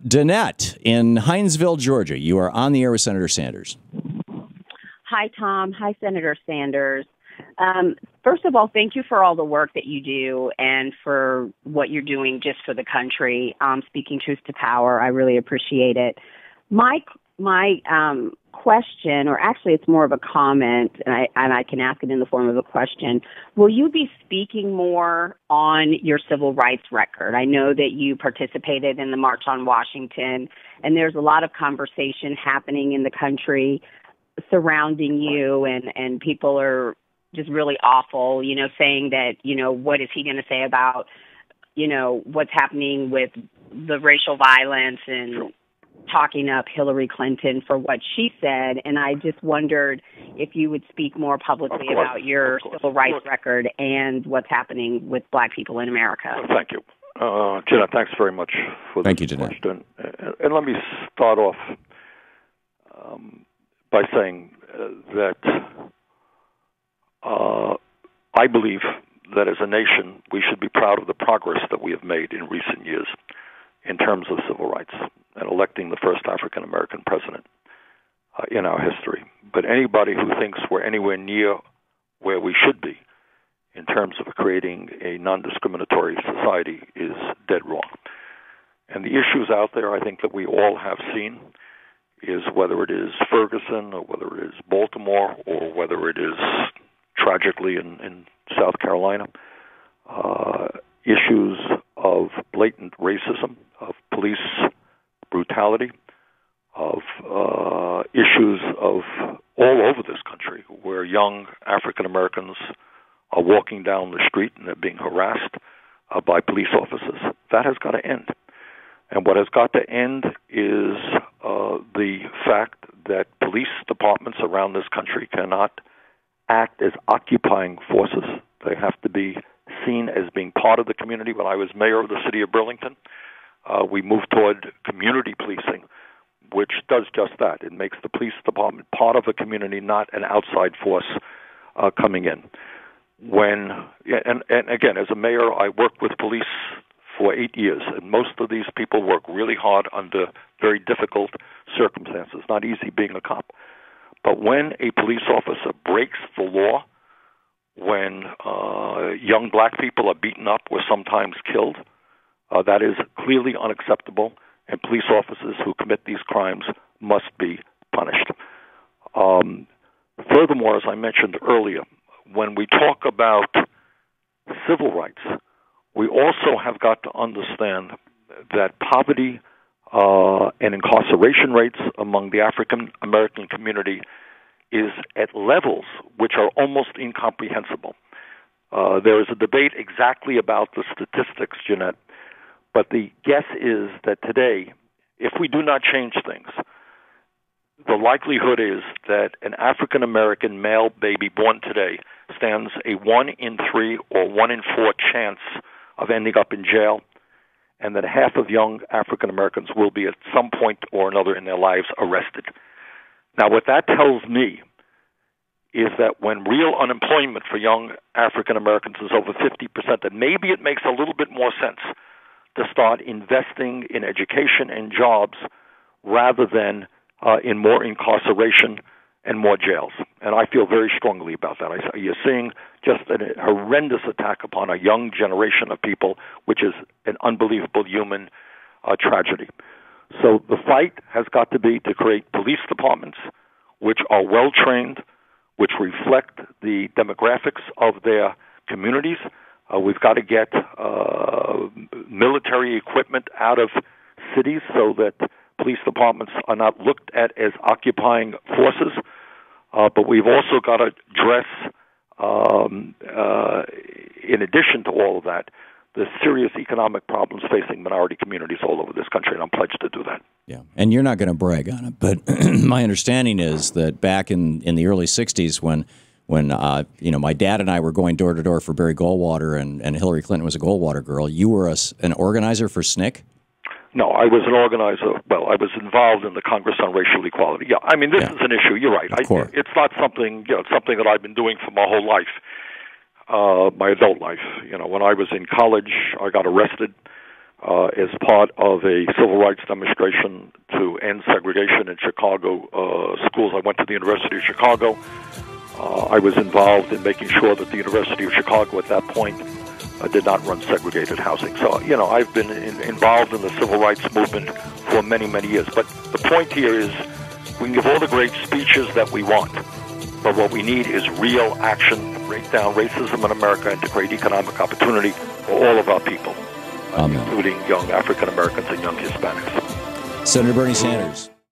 Danette in Hinesville, Georgia. You are on the air with Senator Sanders. Hi, Tom. Hi, Senator Sanders. First of all, thank you for all the work that you do and for what you're doing just for the country. Speaking truth to power, I really appreciate it. My question, or actually it's more of a comment, and I can ask it in the form of a question. Will you be speaking more on your civil rights record? I know that you participated in the March on Washington, and there's a lot of conversation happening in the country surrounding you, and people are just really awful, saying that, what is he going to say about, what's happening with the racial violence and talking up Hillary Clinton for what she said. And I just wondered if you would speak more publicly about your civil rights record and what's happening with black people in America. Thank you. Jenna, thanks very much for the question. And let me start off by saying that I believe that as a nation, we should be proud of the progress that we have made in recent years in terms of civil rights and electing the first African-American president in our history. But anybody who thinks we're anywhere near where we should be in terms of creating a non-discriminatory society is dead wrong. And the issues out there, I think, that we all have seen is whether it is Ferguson or whether it is Baltimore or whether it is tragically in South Carolina, issues of blatant racism, of police brutality, of issues of all over this country where young African Americans are walking down the street and they're being harassed by police officers. That has got to end. And what has got to end is the fact that police departments around this country cannot act as occupying forces. They have to be seen as being part of the community. When I was mayor of the city of Burlington, we moved toward community policing, which does just that. It makes the police department part of the community, not an outside force coming in. And again, as a mayor, I worked with police for 8 years, and most of these people work really hard under very difficult circumstances. Not easy being a cop. But when a police officer breaks the law, when young black people are beaten up or sometimes killed, that is clearly unacceptable, and police officers who commit these crimes must be punished. Furthermore, as I mentioned earlier, when we talk about civil rights, we also have got to understand that poverty and incarceration rates among the African American community is at levels which are almost incomprehensible. There is a debate exactly about the statistics, Jeanette, but the guess is that today, if we do not change things, the likelihood is that an African American male baby born today stands a 1 in 3 or 1 in 4 chance of ending up in jail, and that half of young African Americans will be at some point or another in their lives arrested. Now, what that tells me is that when real unemployment for young African Americans is over 50%, that maybe it makes a little bit more sense to start investing in education and jobs rather than in more incarceration and more jails. And I feel very strongly about that. You're seeing just a horrendous attack upon a young generation of people, which is an unbelievable human tragedy. So the fight has got to be to create police departments which are well-trained, which reflect the demographics of their communities. We've got to get military equipment out of cities so that police departments are not looked at as occupying forces. But we've also got to address, in addition to all of that, the serious economic problems facing minority communities all over this country, and I'm pledged to do that. Yeah, and you're not going to brag on it, but my understanding is that back in the early 60s when my dad and I were going door to door for Barry Goldwater and Hillary Clinton was a Goldwater girl, you were an organizer for SNCC? No, I was an organizer. Well, I was involved in the Congress on Racial Equality. Yeah, I mean, this is an issue. You're right. It's not something, it's something that I've been doing for my whole life, my adult life. When I was in college, I got arrested as part of a civil rights demonstration to end segregation in Chicago schools. I went to the University of Chicago. I was involved in making sure that the University of Chicago at that point did not run segregated housing. So, I've been involved in the civil rights movement for many, many years. But the point here is we can give all the great speeches that we want, but what we need is real action to break down racism in America and to create economic opportunity for all of our people, including young African Americans and young Hispanics. Senator Bernie Sanders.